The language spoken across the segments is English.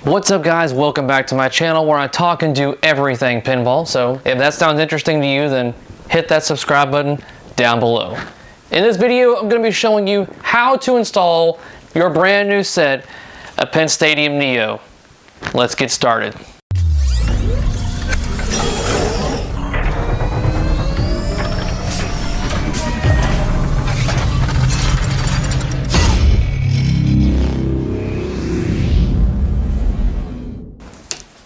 What's up guys, welcome back to my channel where I talk and do everything pinball. So if that sounds interesting to you, then hit that subscribe button down below. In this video, I'm going to be showing you how to install your brand new set of Penn Stadium Neo. Let's get started.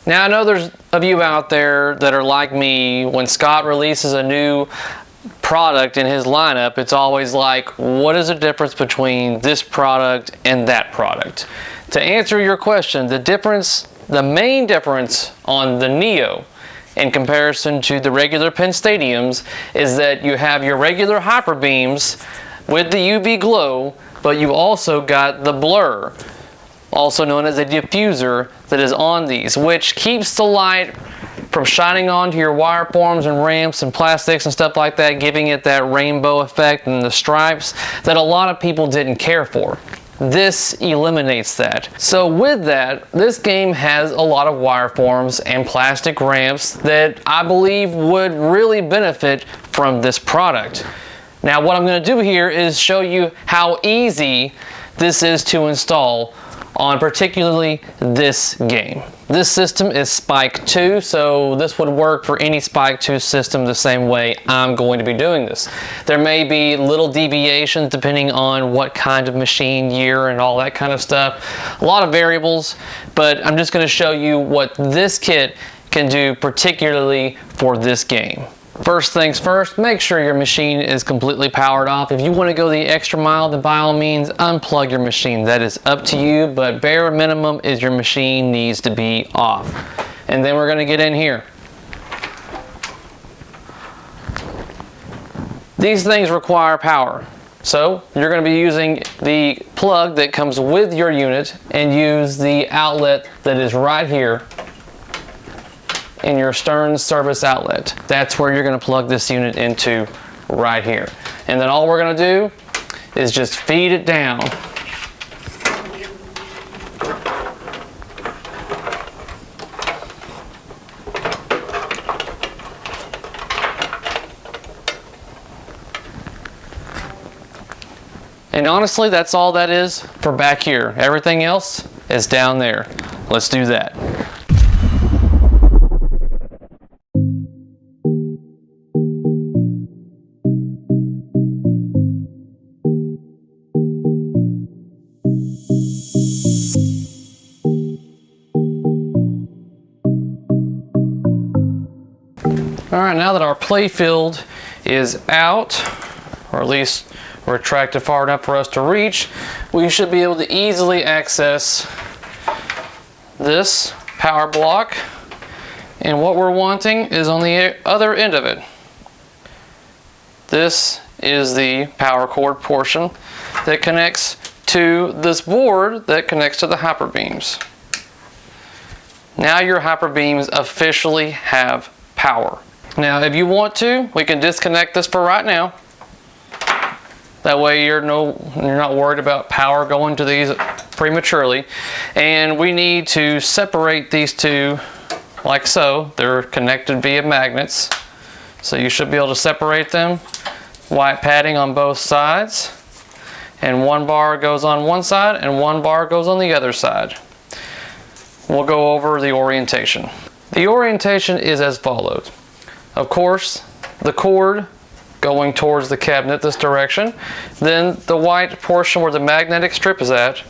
Now I know there's of you out there that are like me. When Scott releases a new product in his lineup, it's always like, what is the difference between this product and that product? To answer your question, the main difference on the Neo in comparison to the regular Penn Stadiums is that you have your regular hyper beams with the UV glow, but you also got the blur, also known as a diffuser, that is on these, which keeps the light from shining onto your wire forms and ramps and plastics and stuff like that, giving it that rainbow effect and the stripes that a lot of people didn't care for. This eliminates that. So with that, this game has a lot of wire forms and plastic ramps that I believe would really benefit from this product. Now what I'm going to do here is show you how easy this is to install on particularly this game. This system is Spike 2, so this would work for any Spike 2 system the same way I'm going to be doing this. There may be little deviations depending on what kind of machine, year, and all that kind of stuff. A lot of variables, but I'm just going to show you what this kit can do particularly for this game. First things first, make sure your machine is completely powered off. If you want to go the extra mile, then by all means unplug your machine. That is up to you, but bare minimum is your machine needs to be off. And then we're going to get in here. These things require power. So you're going to be using the plug that comes with your unit and use the outlet that is right here in your stern service outlet. That's where you're going to plug this unit into right here. And then all we're going to do is just feed it down. And honestly, that's all that is for back here. Everything else is down there. Let's do that. Alright, now that our play field is out, or at least retracted far enough for us to reach, we should be able to easily access this power block. And what we're wanting is on the other end of it. This is the power cord portion that connects to this board that connects to the hyper beams. Now your hyper beams officially have power. Now if you want to, we can disconnect this for right now. That way you're not worried about power going to these prematurely. And we need to separate these two like so. They're connected via magnets. So you should be able to separate them. White padding on both sides. And one bar goes on one side and one bar goes on the other side. We'll go over the orientation. The orientation is as follows. Of course, the cord going towards the cabinet this direction. Then the white portion where the magnetic strip is at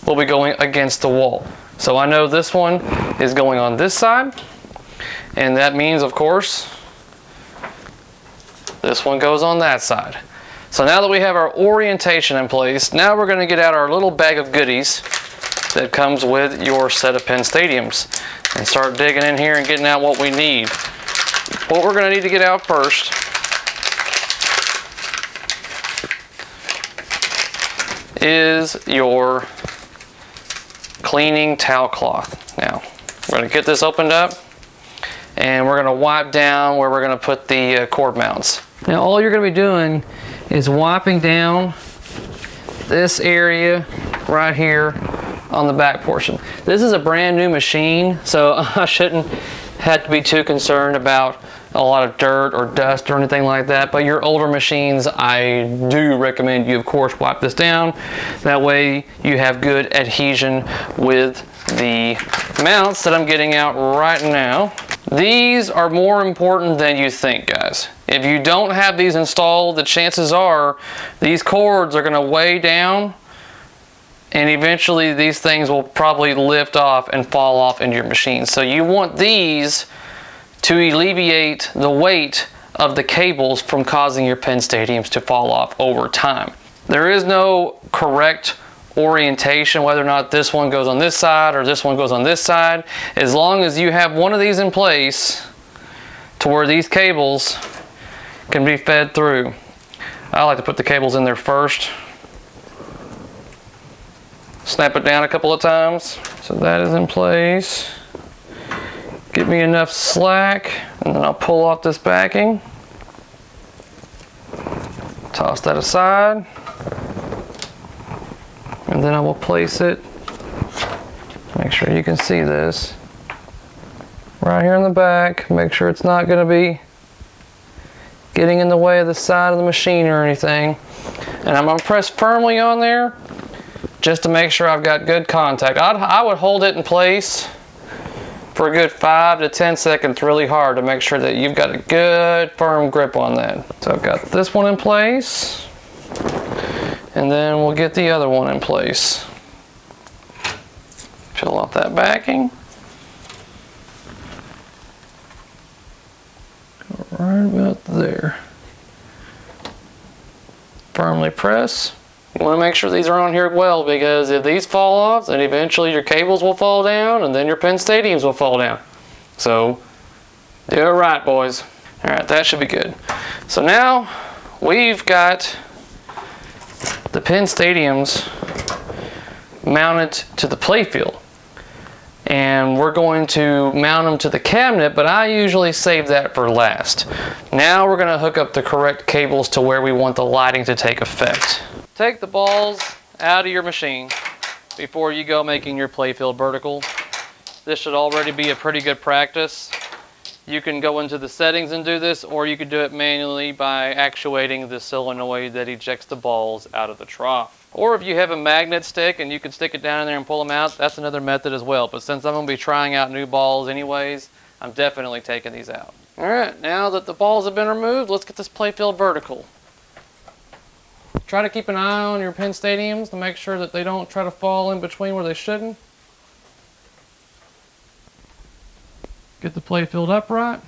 will be going against the wall. So I know this one is going on this side, and that means, of course, this one goes on that side. So now that we have our orientation in place, now we're going to get out our little bag of goodies that comes with your set of Penn Stadiums and start digging in here and getting out what we need. What we're going to need to get out first is your cleaning towel cloth. Now, we're going to get this opened up and we're going to wipe down where we're going to put the cord mounts. Now all you're going to be doing is wiping down this area right here on the back portion. This is a brand new machine, so I shouldn't have to be too concerned about a lot of dirt or dust or anything like that. But your older machines, I do recommend you, of course, wipe this down. That way you have good adhesion with the mounts that I'm getting out right now. These are more important than you think, guys. If you don't have these installed, the chances are these cords are going to weigh down, and eventually these things will probably lift off and fall off into your machine. So you want these to alleviate the weight of the cables from causing your pin stadiums to fall off over time. There is no correct orientation, whether or not this one goes on this side or this one goes on this side. As long as you have one of these in place to where these cables can be fed through. I like to put the cables in there first. Snap it down a couple of times. So that is in place. Give me enough slack, and then I'll pull off this backing. Toss that aside. And then I will place it, make sure you can see this, right here in the back. Make sure it's not going to be getting in the way of the side of the machine or anything. And I'm going to press firmly on there just to make sure I've got good contact. I would hold it in place for a good 5 to 10 seconds really hard to make sure that you've got a good firm grip on that. So I've got this one in place, and then we'll get the other one in place. Peel off that backing. Go right about there. Firmly press. You want to make sure these are on here well, because if these fall off, then eventually your cables will fall down, and then your pin stadiums will fall down. So do it right, boys. All right, that should be good. So now we've got the pin stadiums mounted to the playfield, and we're going to mount them to the cabinet, but I usually save that for last. Now we're going to hook up the correct cables to where we want the lighting to take effect. Take the balls out of your machine before you go making your playfield vertical. This should already be a pretty good practice. You can go into the settings and do this, or you could do it manually by actuating the solenoid that ejects the balls out of the trough. Or if you have a magnet stick and you can stick it down in there and pull them out, that's another method as well. But since I'm going to be trying out new balls anyways, I'm definitely taking these out. Alright, now that the balls have been removed, let's get this playfield vertical. Try to keep an eye on your pin stadiums to make sure that they don't try to fall in between where they shouldn't. Get the playfield upright.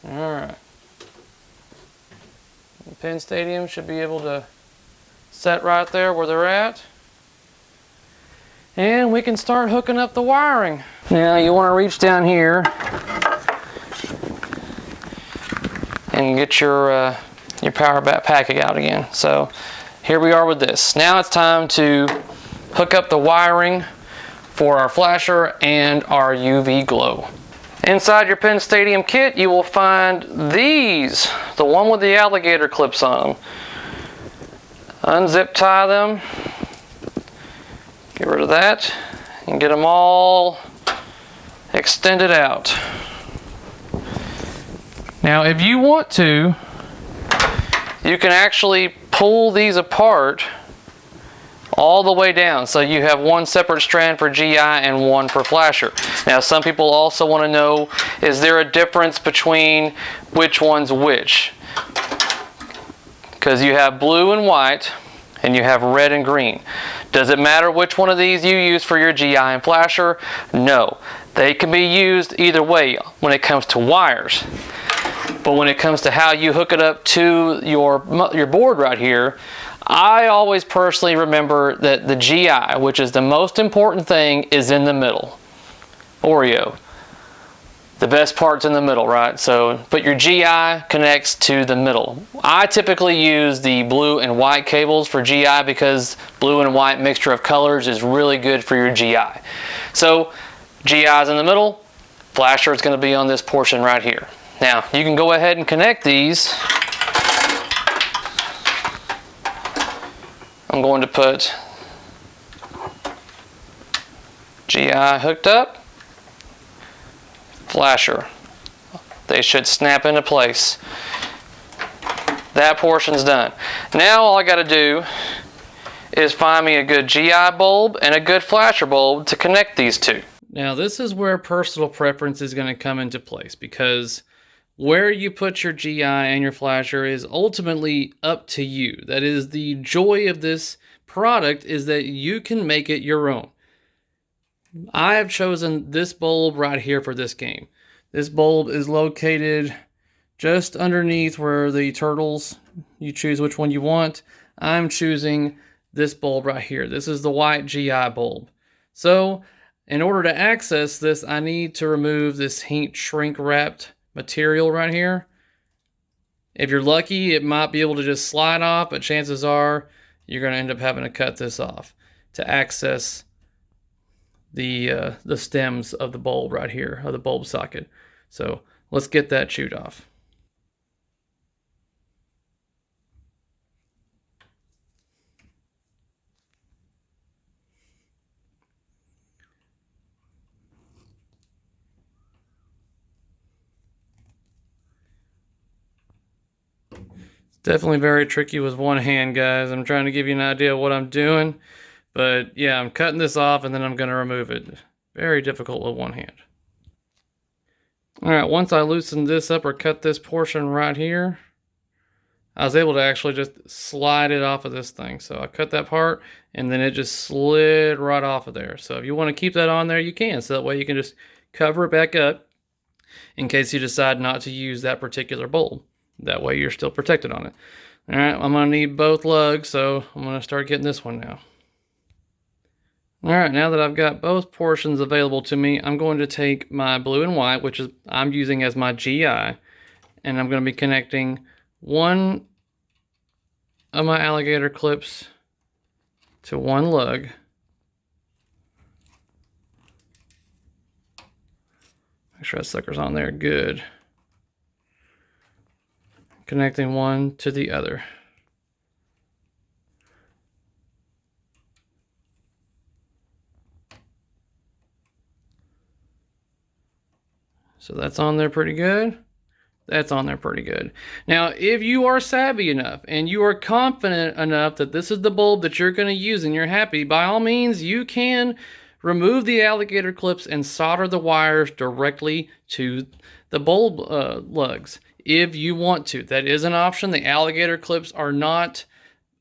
Alright. The pin stadium should be able to set right there where they're at. And we can start hooking up the wiring. Now you want to reach down here and get your power back packet out again. So here we are with this. Now it's time to hook up the wiring for our flasher and our UV glow. Inside your pin stadium kit you will find these, the one with the alligator clips on them. Unzip tie them, get rid of that, and get them all extended out. Now if you want to, you can actually pull these apart all the way down, so you have one separate strand for GI and one for flasher. Now some people also want to know, is there a difference between which one's which? Because you have blue and white and you have red and green. Does it matter which one of these you use for your GI and flasher? No. They can be used either way when it comes to wires. But when it comes to how you hook it up to your board right here, I always personally remember that the GI, which is the most important thing, is in the middle. Oreo. The best part's in the middle, right? So, but your GI connects to the middle. I typically use the blue and white cables for GI because blue and white mixture of colors is really good for your GI. So, GI's in the middle, flasher is going to be on this portion right here. Now, you can go ahead and connect these. I'm going to put GI hooked up. Flasher. They should snap into place. That portion's done. Now all I got to do is find me a good GI bulb and a good flasher bulb to connect these two. Now this is where personal preference is going to come into place, because where you put your GI and your flasher is ultimately up to you. That is the joy of this product, is that you can make it your own. I have chosen this bulb right here for this game. This bulb is located just underneath where the turtles, you choose which one you want. I'm choosing this bulb right here. This is the white GI bulb. So in order to access this, I need to remove this heat shrink wrapped material right here. If you're lucky, it might be able to just slide off, but chances are you're going to end up having to cut this off to access the stems of the bulb right here, of the bulb socket. So let's get that chewed off. Definitely very tricky with one hand, guys. I'm trying to give you an idea of what I'm doing. But yeah, I'm cutting this off and then I'm going to remove it. Very difficult with one hand. Alright, once I loosened this up or cut this portion right here, I was able to actually just slide it off of this thing. So I cut that part and then it just slid right off of there. So if you want to keep that on there, you can. So that way you can just cover it back up in case you decide not to use that particular bulb. That way you're still protected on it. Alright, I'm going to need both lugs, so I'm going to start getting this one now. Alright, now that I've got both portions available to me, I'm going to take my blue and white, which is I'm using as my GI, and I'm going to be connecting one of my alligator clips to one lug. Make sure that sucker's on there good. Connecting one to the other. So that's on there pretty good. That's on there pretty good. Now, if you are savvy enough and you are confident enough that this is the bulb that you're going to use and you're happy, by all means, you can remove the alligator clips and solder the wires directly to the bulb lugs. If you want to, that is an option. The alligator clips are not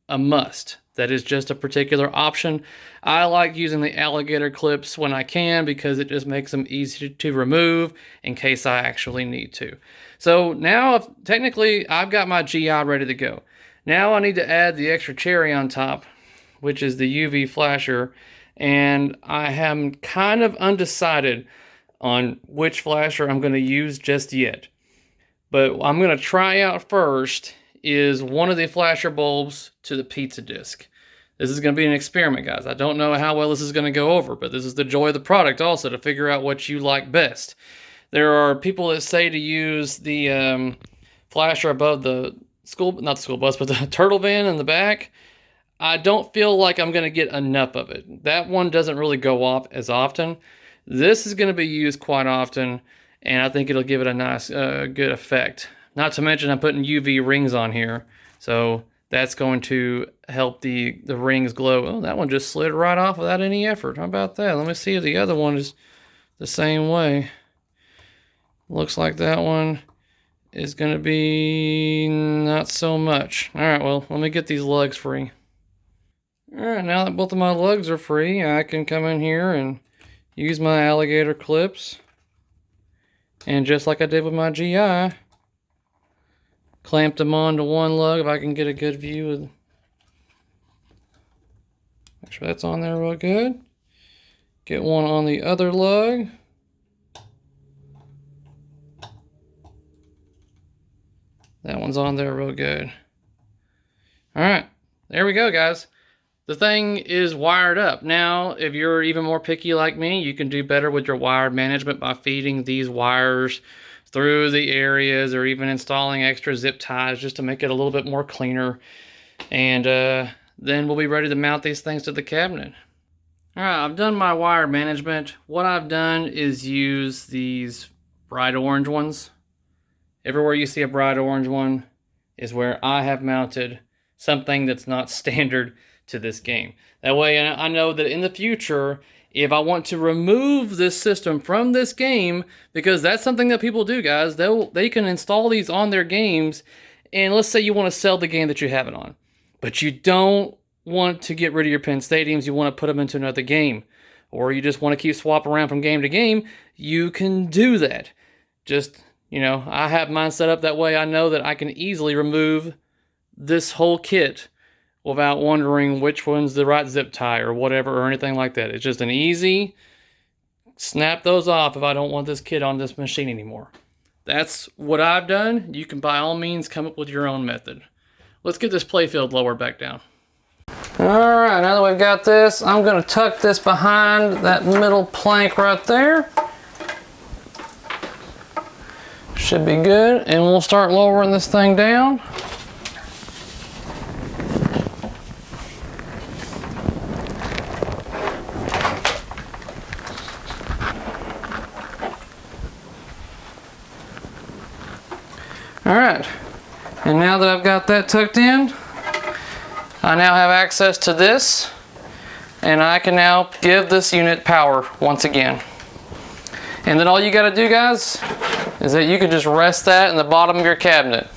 a must. That is just a particular option. I like using the alligator clips when I can because it just makes them easy to remove in case I actually need to. So now, technically, I've got my GI ready to go. Now I need to add the extra cherry on top, which is the UV flasher, and I am kind of undecided on which flasher I'm going to use just yet. But I'm going to try out first is one of the flasher bulbs to the pizza disc. This is going to be an experiment, guys. I don't know how well this is going to go over, but this is the joy of the product also, to figure out what you like best. There are people that say to use the flasher above the not the school bus, but the turtle van in the back. I don't feel like I'm going to get enough of it. That one doesn't really go off as often. This is going to be used quite often, and I think it'll give it a nice, good effect. Not to mention I'm putting UV rings on here, so that's going to help the rings glow. Oh, that one just slid right off without any effort. How about that? Let me see if the other one is the same way. Looks like that one is going to be not so much. All right, well, let me get these lugs free. All right, now that both of my lugs are free, I can come in here and use my alligator clips. And just like I did with my GI, clamp them onto one lug if I can get a good view of. Make sure that's on there real good. Get one on the other lug. That one's on there real good. Alright, there we go, guys. The thing is wired up. Now, if you're even more picky like me, you can do better with your wire management by feeding these wires through the areas, or even installing extra zip ties just to make it a little bit more cleaner. And then we'll be ready to mount these things to the cabinet. Alright, I've done my wire management. What I've done is use these bright orange ones. Everywhere you see a bright orange one is where I have mounted something that's not standard to this game. That way I know that in the future, if I want to remove this system from this game, because that's something that people do, guys, they can install these on their games, and let's say you want to sell the game that you have it on, but you don't want to get rid of your pin stadiums, you want to put them into another game, or you just want to keep swapping around from game to game, you can do that. Just, you know, I have mine set up that way. I know that I can easily remove this whole kit without wondering which one's the right zip tie or whatever or anything like that. It's just an easy snap those off if I don't want this kit on this machine anymore. That's what I've done. You can by all means come up with your own method. Let's get this playfield lowered back down. Alright, now that we've got this, I'm going to tuck this behind that middle plank right there. Should be good, and we'll start lowering this thing down. Alright, and now that I've got that tucked in, I now have access to this, and I can now give this unit power once again. And then all you got to do, guys, is that you can just rest that in the bottom of your cabinet.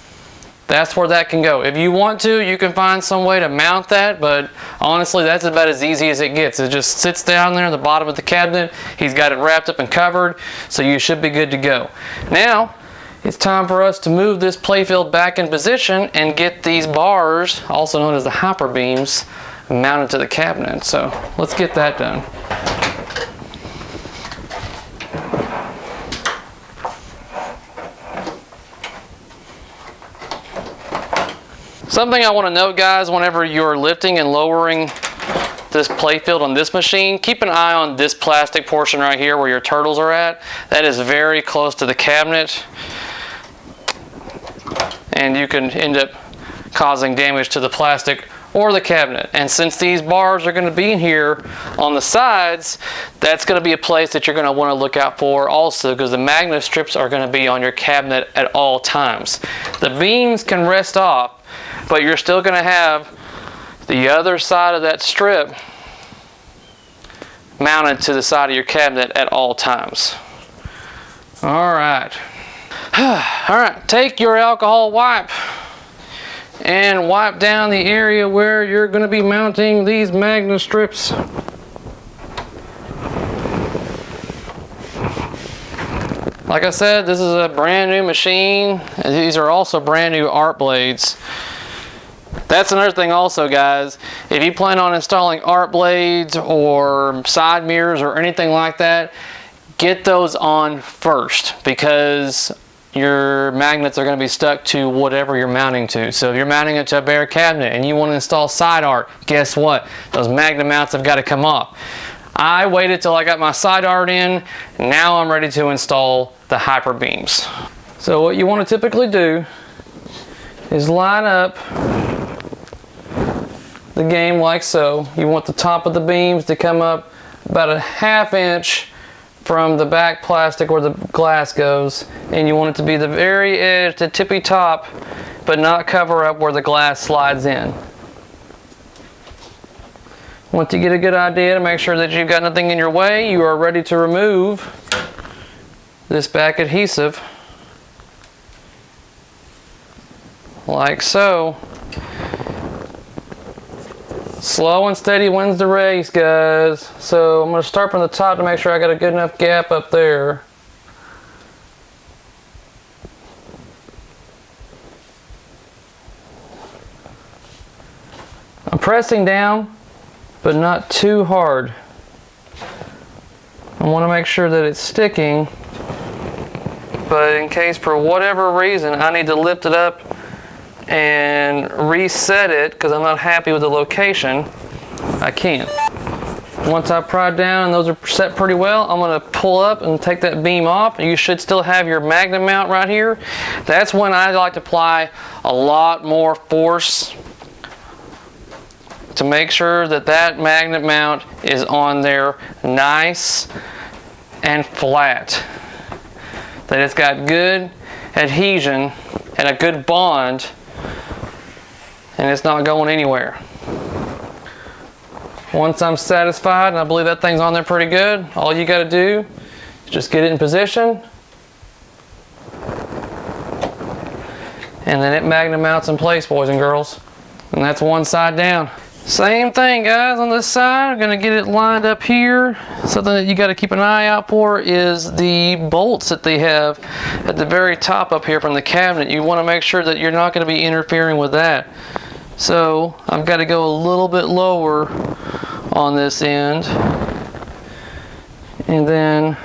That's where that can go. If you want to, you can find some way to mount that, but honestly, that's about as easy as it gets. It just sits down there in the bottom of the cabinet. He's got it wrapped up and covered, so you should be good to go. Now, it's time for us to move this playfield back in position and get these bars, also known as the hyper beams, mounted to the cabinet. So let's get that done. Something I want to note, guys, whenever you're lifting and lowering this playfield on this machine, keep an eye on this plastic portion right here where your turtles are at. That is very close to the cabinet, and you can end up causing damage to the plastic or the cabinet. And since these bars are going to be in here on the sides, that's going to be a place that you're going to want to look out for also, because the magnet strips are going to be on your cabinet at all times. The beams can rest off, but you're still going to have the other side of that strip mounted to the side of your cabinet at all times. All right. All right, take your alcohol wipe and wipe down the area where you're going to be mounting these magnet strips. Like I said, this is a brand new machine. These are also brand new art blades. That's another thing also, guys. If you plan on installing art blades or side mirrors or anything like that, get those on first, because your magnets are going to be stuck to whatever you're mounting to. So if you're mounting it to a bare cabinet and you want to install side art, guess what? Those magnet mounts have got to come off. I waited till I got my side art in. Now I'm ready to install the hyper beams. So what you want to typically do is line up the game like so. You want the top of the beams to come up about a ½ inch from the back plastic where the glass goes, and you want it to be the very edge, the tippy top, but not cover up where the glass slides in. Once you get a good idea to make sure that you've got nothing in your way, you are ready to remove this back adhesive like so. Slow and steady wins the race, guys. So I'm going to start from the top to make sure I got a good enough gap up there. I'm pressing down, but not too hard. I want to make sure that it's sticking, but in case for whatever reason I need to lift it up and reset it because I'm not happy with the location, I can. Once I pride down and those are set pretty well, I'm going to pull up and take that beam off. You should still have your magnet mount right here. That's when I like to apply a lot more force to make sure that that magnet mount is on there nice and flat. That it's got good adhesion and a good bond, and it's not going anywhere. Once I'm satisfied, and I believe that thing's on there pretty good, all you got to do is just get it in position, and then it magnet mounts in place, boys and girls. And that's one side down. Same thing, guys, on this side. I'm gonna get it lined up here. Something that you got to keep an eye out for is the bolts that they have at the very top up here from the cabinet. You want to make sure that you're not going to be interfering with that. So I've got to go a little bit lower on this end, and then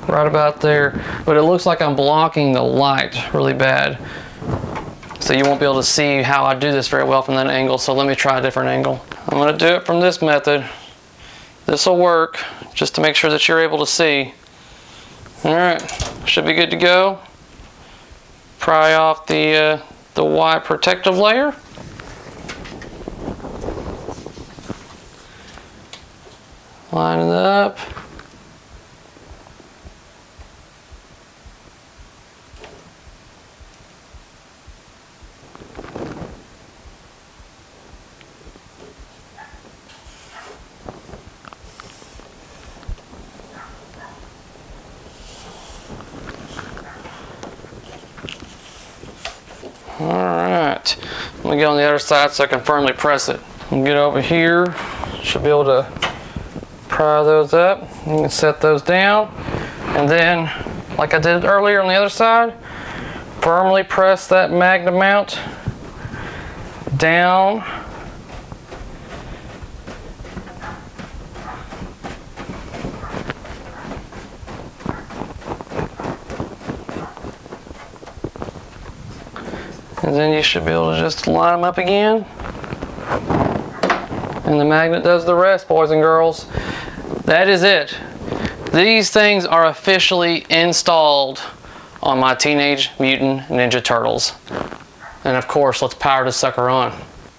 right about there. But it looks like I'm blocking the light really bad, so you won't be able to see how I do this very well from that angle. So let me try a different angle. I'm going to do it from this method. This will work just to make sure that you're able to see. Alright, should be good to go. Pry off the white protective layer. Line it up. Alright, let me get on the other side so I can firmly press it. And get over here, should be able to pry those up. You can set those down, and then, like I did earlier on the other side, firmly press that magnet mount down. And then you should be able to just line them up again. And the magnet does the rest, boys and girls. That is it. These things are officially installed on my Teenage Mutant Ninja Turtles. And of course, let's power this sucker on.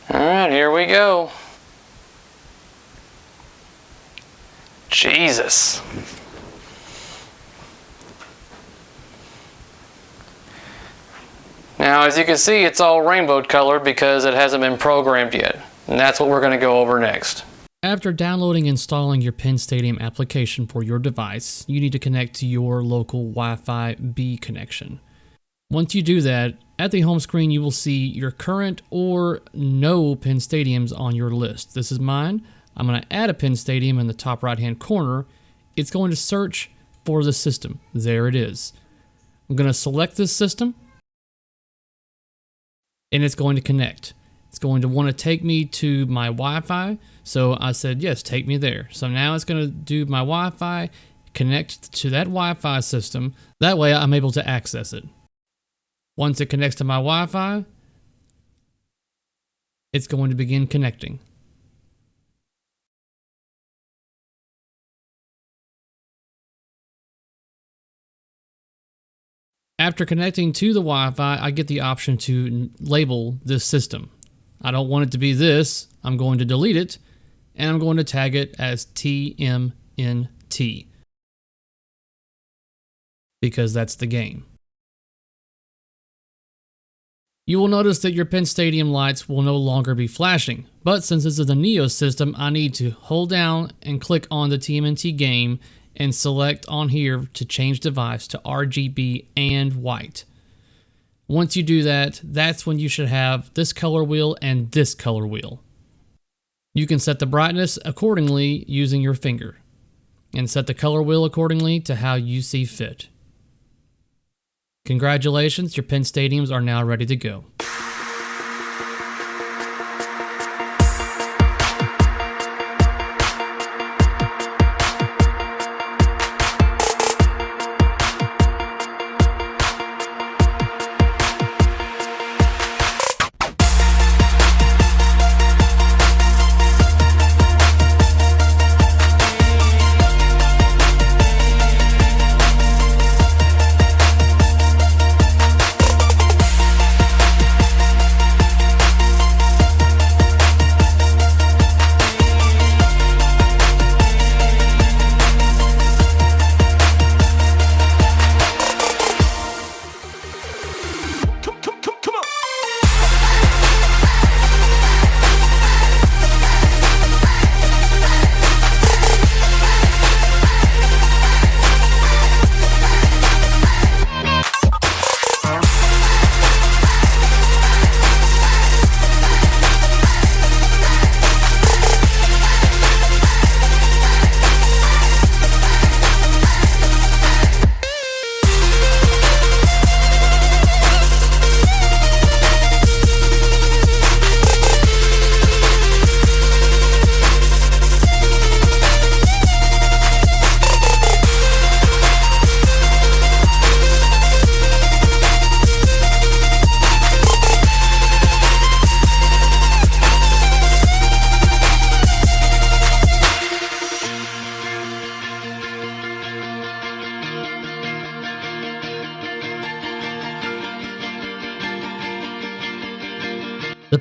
Alright, here we go. Jesus. Now, as you can see, it's all rainbow colored because it hasn't been programmed yet. And that's what we're going to go over next. After downloading and installing your PinStadium application for your device, you need to connect to your local Wi-Fi B connection. Once you do that, at the home screen you will see your current or no PinStadiums on your list. This is mine. I'm going to add a PinStadium in the top right hand corner. It's going to search for the system. There it is. I'm going to select this system, and it's going to connect. It's going to want to take me to my Wi-Fi. So I said, yes, take me there. So now it's going to do my Wi-Fi, connect to that Wi-Fi system. That way I'm able to access it. Once it connects to my Wi-Fi, it's going to begin connecting. After connecting to the Wi-Fi, I get the option to label this system. I don't want it to be this. I'm going to delete it, and I'm going to tag it as TMNT, because that's the game. You will notice that your PinStadium lights will no longer be flashing, but since this is a Neo system, I need to hold down and click on the TMNT game and select on here to change device to RGB and white. Once you do that, that's when you should have this color wheel and this color wheel. You can set the brightness accordingly using your finger, and set the color wheel accordingly to how you see fit. Congratulations, your PinStadiums are now ready to go.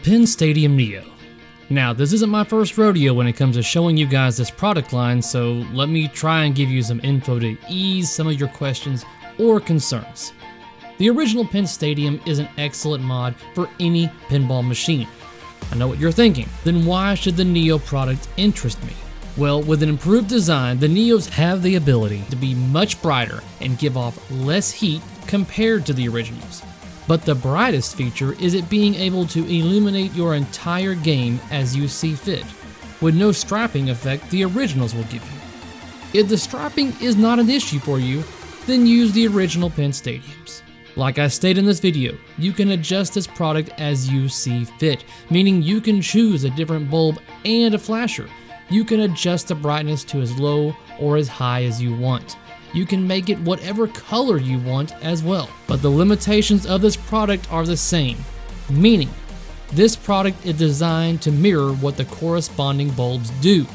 Pin Stadium Neo. Now, this isn't my first rodeo when it comes to showing you guys this product line, so let me try and give you some info to ease some of your questions or concerns. The original Pin Stadium is an excellent mod for any pinball machine. I know what you're thinking, then why should the Neo product interest me? Well, with an improved design, the Neos have the ability to be much brighter and give off less heat compared to the originals. But the brightest feature is it being able to illuminate your entire game as you see fit, with no strapping effect the originals will give you. If the strapping is not an issue for you, then use the original Pin Stadiums. Like I stated in this video, you can adjust this product as you see fit, meaning you can choose a different bulb and a flasher. You can adjust the brightness to as low or as high as you want. You can make it whatever color you want as well. But the limitations of this product are the same, meaning this product is designed to mirror what the corresponding bulbs do.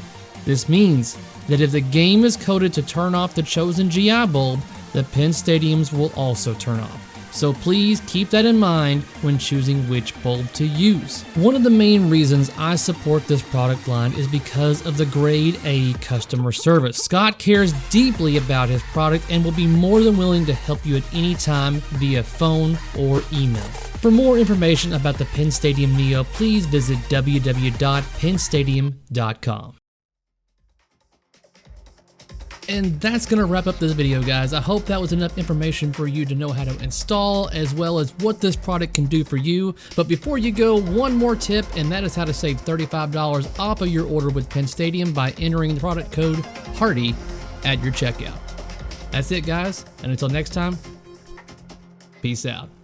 This means that if the game is coded to turn off the chosen GI bulb, the Pin Stadiums will also turn off. So please keep that in mind when choosing which bulb to use. One of the main reasons I support this product line is because of the grade A customer service. Scott cares deeply about his product and will be more than willing to help you at any time via phone or email. For more information about the Pin Stadium Neo, please visit www.pinstadium.com. And that's going to wrap up this video, guys. I hope that was enough information for you to know how to install, as well as what this product can do for you. But before you go, one more tip, and that is how to save $35 off of your order with Pin Stadium by entering the product code HARDY at your checkout. That's it, guys, and until next time, peace out.